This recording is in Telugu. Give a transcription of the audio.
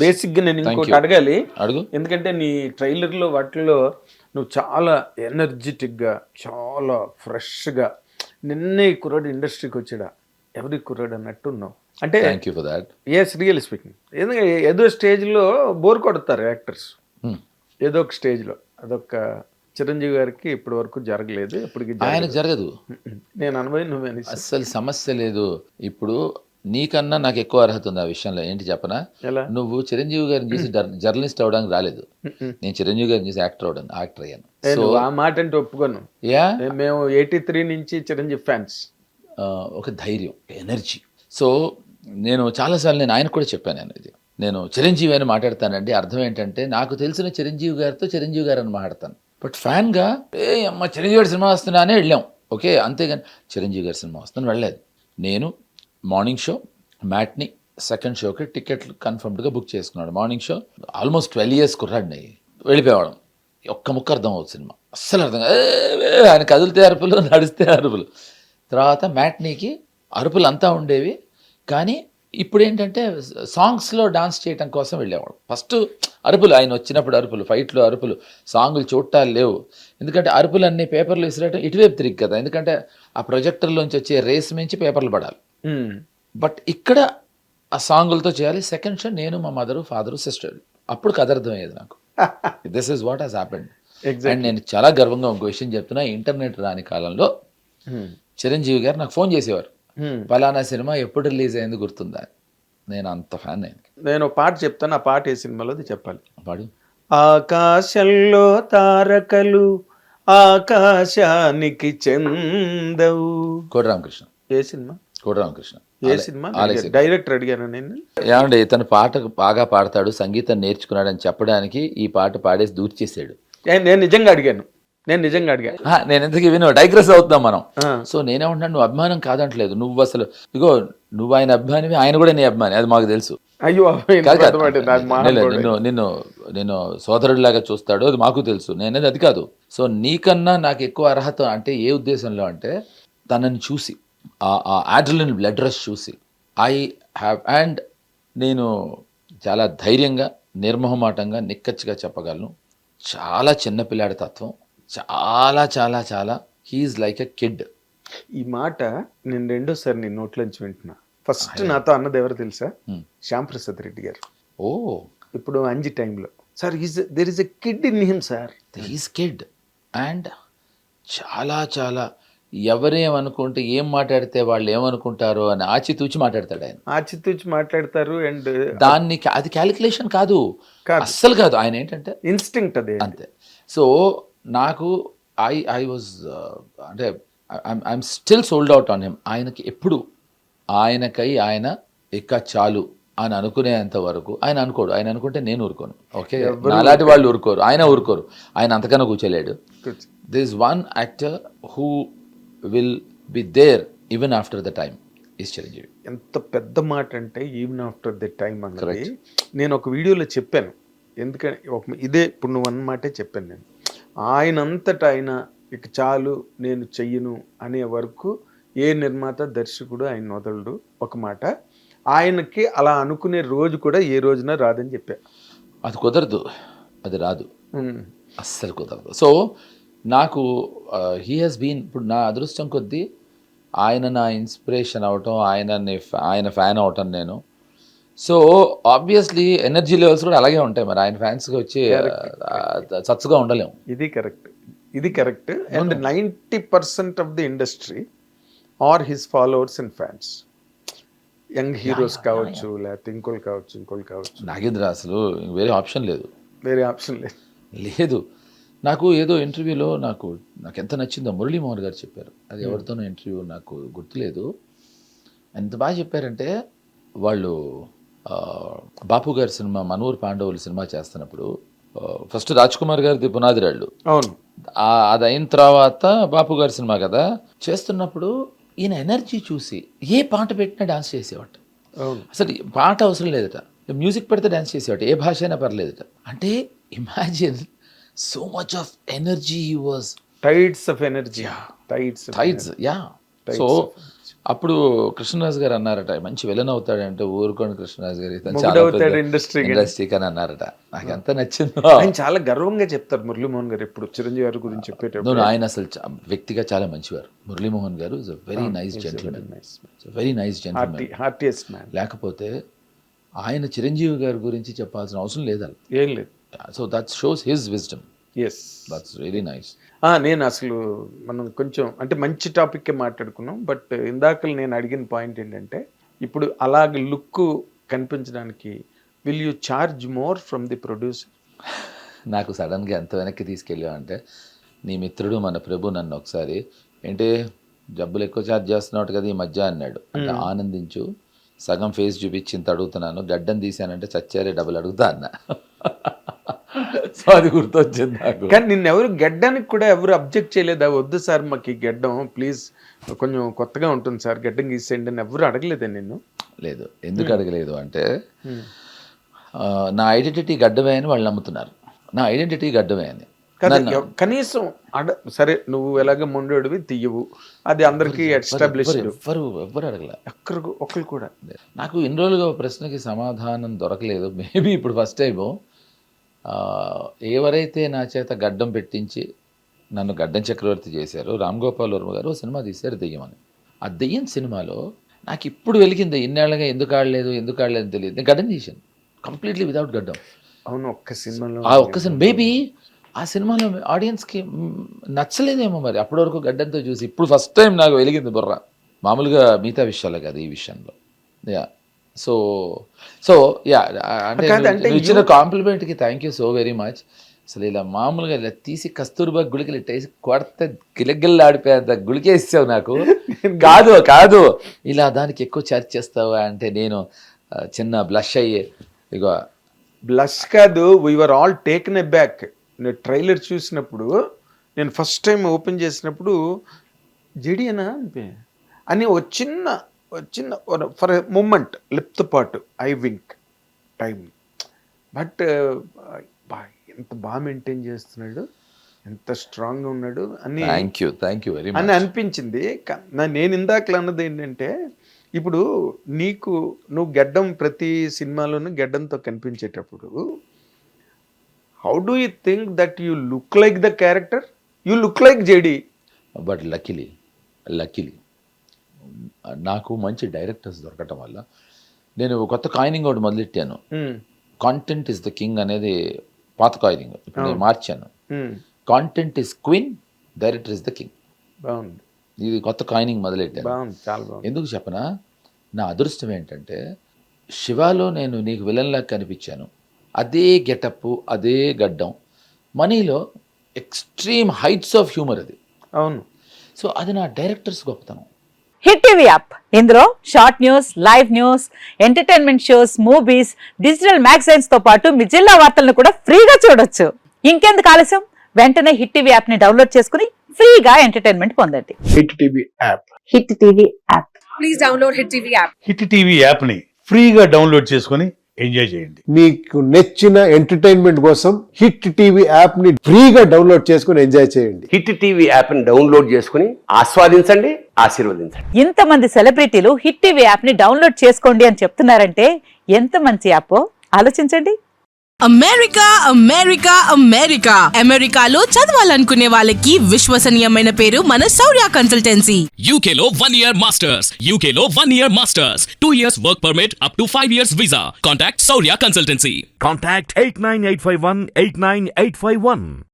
బేసిక్గా నేను Thank ఇంకోటి you. అడగాలి, అడుగు. ఎందుకంటే నీ ట్రైలర్లో వాటిల్లో నువ్వు చాలా ఎనర్జెటిక్గా, చాలా ఫ్రెష్గా, నిన్నే ఈ కుర్రాడు ఇండస్ట్రీకి వచ్చాడా, ఎవరి కుర్రాడు అన్నట్టు ఉన్నావు. అంటే thank you for that. Yes, real speaking. ఎందుకంటే ఏదో స్టేజ్లో బోర్ కొడతారు యాక్టర్స్, ఏదో ఒక స్టేజ్లో. అదొక చిరంజీవి గారికి ఇప్పటి వరకు జరగలేదు, ఇప్పటికి ఆయనకు జరగదు, నేను అనుభవం నువ్వే అస్సలు సమస్య లేదు. ఇప్పుడు నీకన్నా నాకు ఎక్కువ అర్హత ఉంది ఆ విషయంలో. ఏంటి చెప్పనా? ఎలా నువ్వు చిరంజీవి గారిని చూసి జర్నలిస్ట్ అవడానికి రాలేదు, నేను చిరంజీవి గారిని చూసి యాక్టర్ అయ్యాను. సో నువ్వు ఆ మాట అంటే ఒప్పుకోను. యా, మేము 83 నుంచి చిరంజీవి ఫ్యాన్స్. ఒక ధైర్యం, ఎనర్జీ. సో నేను చాలాసార్లు నేను ఆయనకు కూడా చెప్పాను, నేను చిరంజీవి అని మాట్లాడతానండి. అర్థం ఏంటంటే నాకు తెలిసిన చిరంజీవి గారితో చిరంజీవి గారు అని మాట్లాడతాను. బట్ ఫ్యాన్గా అమ్మ చిరంజీవి గారి సినిమా వస్తున్నానే వెళ్ళాం, ఓకే, అంతేగాని చిరంజీవి గారి సినిమా వస్తుందని వెళ్ళలేదు. నేను మార్నింగ్ షో, మ్యాట్ని, సెకండ్ షోకి టికెట్లు కన్ఫర్మ్డ్గా బుక్ చేసుకున్నాడు. మార్నింగ్ షో ఆల్మోస్ట్ 12 years కుర్రాడిని, వెళ్ళిపోయేవాడు. ఒక్క ముక్క అర్థం అవుతుంది సినిమా, అస్సలు అర్థం కాదు. ఆయన కదిలితే అరుపులు, నడిస్తే అరుపులు. తర్వాత మ్యాట్నీకి అరుపులు అంతా ఉండేవి, కానీ ఇప్పుడు ఏంటంటే సాంగ్స్లో డాన్స్ చేయడం కోసం వెళ్ళేవాడు. ఫస్ట్ అరుపులు, ఆయన వచ్చినప్పుడు అరుపులు, ఫైట్లు అరుపులు, సాంగులు చూడటాలు లేవు. ఎందుకంటే అరుపులు అన్నీ పేపర్లు విసిరేయడం ఇటువైపు తిరిగి కదా, ఎందుకంటే ఆ ప్రొజెక్టర్లోంచి వచ్చే రేస్ మించి పేపర్లు పడాలి. బట్ ఇక్కడ ఆ సాంగులతో చేయాలి. సెకండ్ షో నేను, మా మదరు, ఫాదరు, సిస్టర్. అప్పుడు కథ అర్థమయ్యేది నాకు. This is what has happened. And నేను చాలా గర్వంగా ఇంకో విషయం చెప్తున్నా, ఇంటర్నెట్ రాని కాలంలో చిరంజీవి గారు నాకు ఫోన్ చేసేవారు, ఫలానా సినిమా ఎప్పుడు రిలీజ్ అయింది గుర్తుందా. నేను అంత ఫ్యాన్. నేను ఒక పాట చెప్తాను, ఆ పాట ఏ సినిమాలోది చెప్పాలి. పాడు. ఆకాశంలో తారకలు ఆకాశానికి చెందవు. కోటి రామకృష్ణ. ఏ సినిమా? కోటి రామకృష్ణ. ఏ సినిమా? డైరెక్టర్ అడిగాను నేను. ఏమండి, ఇతను పాట బాగా పాడతాడు, సంగీతం నేర్చుకున్నాడని చెప్పడానికి ఈ పాట పాడేసి దూర్చేసాడు. నేను నిజంగా అడిగాను. నేను ఎందుకు విను, డైగ్రెస్ అవుతున్నాం మనం. సో నేనేమంటున్నాను, నువ్వు అభిమానం కాదంటలేదు, నువ్వు అసలు ఇగో నువ్వు ఆయన అభిమానివి, ఆయన కూడా నీ అభిమాని, అది మాకు తెలుసు. అయ్యో, నిన్ను సోదరుడిలాగా చూస్తాడు, అది మాకు తెలుసు. నేనేది అది కాదు. సో నీకన్నా నాకు ఎక్కువ అర్హత అంటే ఏ ఉద్దేశంలో అంటే, తనని చూసి ఆ ఆడ్రిలిన్ బ్లడ్ రష్ చూసి ఐ హ్యావ్, అండ్ నేను చాలా ధైర్యంగా, నిర్మోహమాటంగా, నిక్కచ్చిగా చెప్పగలను, చాలా చిన్నపిల్లాడి తత్వం, చాలా చాలా చాలా హీఈస్ లైక్ ఎ కిడ్. ఈ మాట నేను రెండోసారి నీ నోట్లోంచి వింటున్నా. ఫస్ట్ నాతో అన్నది ఎవరు తెలుసా? శ్యామ్ ప్రసాద్ రెడ్డి గారు. ఓ, ఇప్పుడు అంజి టైంలో, sir there is a kid in him sir. He's kid. And చాలా చాలా ఎవరేమనుకుంటే, ఏం మాట్లాడితే వాళ్ళు ఏమనుకుంటారో అని ఆచితూచి మాట్లాడతాడు ఆయన. ఆచితూచి మాట్లాడతారు. అండ్ దాన్ని అది క్యాలిక్యులేషన్ కాదు, అస్సలు కాదు. ఆయన ఏంటంటే ఇన్స్టింక్ట్, అదే అంతే. సో నాకు ఐ వాజ్ అంటే I'm still sold out on him. ఆయనకి ఎప్పుడు ఆయనకై ఆయన ఇక చాలు అని అనుకునేంత వరకు ఆయన అనుకోడు. ఆయన అనుకుంటే నేను ఊరుకోను, ఓకే, అలాంటి వాళ్ళు ఊరుకోరు, ఆయన ఊరుకోరు. ఆయన అంతకన్నా కూర్చోలేడు. This one actor who will be there even after the time is Chiranjeevi. ఎంత పెద్ద మాట అంటే ఈవెన్ ఆఫ్టర్ ద టైమ్ అన్నది నేను ఒక వీడియోలో చెప్పాను. ఎందుకంటే ఇదే ఇప్పుడు నువ్వు అన్నమాటే చెప్పాను నేను. ఆయనంతటా ఆయన ఇక చాలు నేను చెయ్యను అనే వరకు ఏ నిర్మాత, దర్శకుడు ఆయన వదలడు. ఒక మాట, ఆయనకి అలా అనుకునే రోజు కూడా ఏ రోజున రాదని చెప్పా. అది కుదరదు, అది రాదు, అస్సలు కుదరదు. సో నాకు హీ హాస్ బీన్, ఇప్పుడు నా అదృష్టం కొద్దీ ఆయన నా ఇన్స్పిరేషన్ అవటం, ఆయన ఫ్యాన్ అవటం నేను. సో ఆబ్వియస్లీ ఎనర్జీ లెవెల్స్ కూడా అలాగే ఉంటాయి. మరి ఆయన ఫ్యాన్స్గా వచ్చి సత్సుగా ఉండలేము. ఇది correct. And 90% of the industry are his followers and fans. Young heroes కావచ్చు, లేకపోతే ఇంకోళ్ళు కావచ్చు. నాగేంద్ర అసలు వేరే ఆప్షన్ లేదు. లేదు. నాకు ఏదో ఇంటర్వ్యూలో నాకు ఎంత నచ్చిందో మురళీమోహన్ గారు చెప్పారు. అది ఎవరితోనో ఇంటర్వ్యూ, నాకు గుర్తులేదు. ఎంత బాగా చెప్పారంటే, వాళ్ళు బాపు గారి సినిమా మనూరు పాండవులు సినిమా చేస్తున్నప్పుడు ఫస్ట్ రాజ్ కుమార్ గారిది పునాది రాళ్ళు, అవును, అది అయిన తర్వాత బాపు గారి సినిమా కదా చేస్తున్నప్పుడు ఈయన ఎనర్జీ చూసి ఏ పాట పెట్టినా డాన్స్ చేసేవాట. అసలు పాట అవసరం లేదట, మ్యూజిక్ పెడితే డాన్స్ చేసేవాట, ఏ భాష అయినా పర్లేదట. అంటే imagine so much of energy, he was tides of energy. Tides. So అప్పుడు కృష్ణరాజు గారు అన్నారట, మంచి విలన్ అవుతాడంటే ఊరుకోండి కృష్ణరాజు గారు, ఇతను చాలా మొగుడవుతాడు ఇండస్ట్రీకి అని అన్నారట. నాకు ఎంత నచ్చిందో. ఆయన చాలా గర్వంగా చెప్తారు మురళీమోహన్ గారు ఎప్పుడు చిరంజీవి గారి గురించి చెప్పేటప్పుడు. ఆయన అసలు వ్యక్తిగా చాలా మంచివారు. మురళీమోహన్ గారు is a very nice gentlemen, very nice gentlemen, heartiest man. లేకపోతే ఆయన చిరంజీవి గారి గురించి చెప్పాల్సిన అవసరం లేదు. ఏం లేదు. So that shows his wisdom. Yes, that's really nice. నేను అసలు మనం కొంచెం అంటే మంచి టాపిక్కే మాట్లాడుకున్నాం, బట్ ఇందాక నేను అడిగిన పాయింట్ ఏంటంటే ఇప్పుడు అలాగ లుక్ కనిపించడానికి will you charge more from the producer? నాకు సడన్గా ఎంత వెనక్కి తీసుకెళ్ళామంటే, నీ మిత్రుడు మన ప్రభు నన్ను ఒకసారి ఏంటి జబ్బులు ఎక్కువ ఛార్జ్ చేస్తున్నావు కదా ఈ మధ్య అన్నాడు. అంటే ఆనందించు, సగం ఫేస్ చూపించి ఇంత అడుగుతున్నాను, గడ్డం తీసానంటే చచ్చారే డబ్బులు అడుగుతా అన్న. సో అది గుర్తొచ్చింది నాకు. కానీ నిన్న ఎవరు గడ్డానికి కూడా ఎవరు అబ్జెక్ట్ చేయలేదా? వద్దు సార్ మాకు ఈ గడ్డం ప్లీజ్ కొంచెం కొత్తగా ఉంటుంది సార్, గడ్డం గీసేయండి అని ఎవరు అడగలేదా నిన్ను? లేదు. ఎందుకు అడగలేదు అంటే నా ఐడెంటిటీ గడ్డమే అని వాళ్ళు నమ్ముతున్నారు. నా ఐడెంటిటీ గడ్డమే అని. కనీసం సరే నువ్వు ఎలాగ మొండోడివి తీయవు, అది అందరికీ ఎస్టాబ్లిష్డ్. ఎవ్వరు అడగల, ఒకరు కూడా. నాకు ఇన్ని రోజులుగా ప్రశ్నకి సమాధానం దొరకలేదు. మేబీ ఇప్పుడు ఫస్ట్ టైము ఎవరైతే నా చేత గడ్డం పెట్టించి నన్ను గడ్డం చక్రవర్తి చేశారు, రామ్ గోపాల్ వర్మ గారు సినిమా తీశారు దెయ్యం అని. ఆ దెయ్యం సినిమాలో నాకు ఇప్పుడు వెలిగింది. ఇన్నేళ్ళగా ఎందుకు ఆడలేదు తెలియదు. నేను గడ్డం తీశాను కంప్లీట్లీ వితౌట్ గడ్డం. అవును, ఒక్క సినిమాలో. ఆ ఒక్క సినిమా మేబీ ఆ సినిమాలో ఆడియన్స్కి నచ్చలేదేమో మరి అప్పటి వరకు గడ్డంతో చూసి. ఇప్పుడు ఫస్ట్ టైం నాకు వెలిగింది బుర్ర. మామూలుగా మిగతా విషయాలే కదా ఈ విషయంలో. యా సో యా అంటే ఇచ్చిన కాంప్లిమెంట్కి thank you so very much. అసలు ఇలా మామూలుగా ఇలా తీసి కస్తూర్బా గుళికలు ఇట్టేసి కొడితే గిలగిల్లు ఆడిపోయేంత గుళికేసావు నాకు. కాదు ఇలా దానికి ఎక్కువ ఛార్జ్ చేస్తావా అంటే నేను చిన్న బ్లష్ అయ్యే. ఇగో బ్లష్ కాదు, we are all taken aback. నేను ట్రైలర్ చూసినప్పుడు, నేను ఫస్ట్ టైం ఓపెన్ చేసినప్పుడు జడియనా అని ఒక చిన్న ఫర్ ఎ మూమెంట్ లిప్తో పాటు ఐ వింక్ టైం. బట్ ఎంత బాగా మెయింటైన్ చేస్తున్నాడు, ఎంత స్ట్రాంగ్గా ఉన్నాడు అని థ్యాంక్ యూ వెరీ మచ్ అని అనిపించింది. నేను ఇందాకలు అన్నది ఏంటంటే ఇప్పుడు నువ్వు గడ్డం ప్రతి సినిమాలోనూ గడ్డంతో కనిపించేటప్పుడు how do you think that you look like the character? You look like JD. But luckily నాకు మంచి డైరెక్టర్స్ దొరకటం వల్ల నేను కొత్త కాయినింగ్ ఒకటి మొదలెట్టాను. కాంటెంట్ ఇస్ ద కింగ్ అనేది పాత కాయినింగ్, ఇప్పుడు నేను మార్చాను. Content is queen, director is the king. బాగుంది. ఇది కొత్త కాయినింగ్ మొదలెట్టాను. చాలా బాగుంది. ఎందుకు చెప్పనా, నా అదృష్టం ఏంటంటే శివాలో నేను నీకు విలన్లా కనిపించాను, అదే గెటప్ అదే గడ్డం. మనీలో ఎక్స్ట్రీమ్ హైట్స్ ఆఫ్ హ్యూమర్ అది. అవును. సో అది నా డైరెక్టర్స్ గొప్పతనం. హిట్ టీవీ యాప్, ఇందులో short news, live news, entertainment shows, movies, digital magazines తో పాటు మీ జిల్లా వార్తలను కూడా ఫ్రీగా చూడొచ్చు. ఇంకెందుకు ఆలస్యం, వెంటనే హిట్ టీవీ యాప్ ని డౌన్లోడ్ చేసుకుని ఫ్రీగా ఎంటర్టైన్మెంట్ పొందండి. Hit TV app. Hit TV app. Please download hit TV app. Hit TV యాప్ని ఫ్రీగా డౌన్లోడ్ చేసుకొని ఎంజాయ్ చేయండి. మీకు నచ్చిన ఎంటర్టైన్మెంట్ కోసం హిట్ టీవీ యాప్ ని ఫ్రీగా డౌన్లోడ్ చేసుకుని ఎంజాయ్ చేయండి. హిట్ టీవీ యాప్ ని డౌన్లోడ్ చేసుకుని ఆస్వాదించండి, ఆశీర్వదించండి. ఇంతమంది సెలబ్రిటీలు హిట్ టీవీ యాప్ ని డౌన్లోడ్ చేసుకోండి అని చెప్తున్నారంటే ఎంత మంచి యాప్ ఆలోచించండి. అమెరికాలో చదవాలనుకునే వాళ్ళకి విశ్వసనీయమైన పేరు మన శౌర్య కన్సల్టెన్సీ. UK లో 1 year masters, UK లో 1 year masters, 2 years work permit up to 5 years visa. Contact Saurya Consultancy. Contact 89851 89851.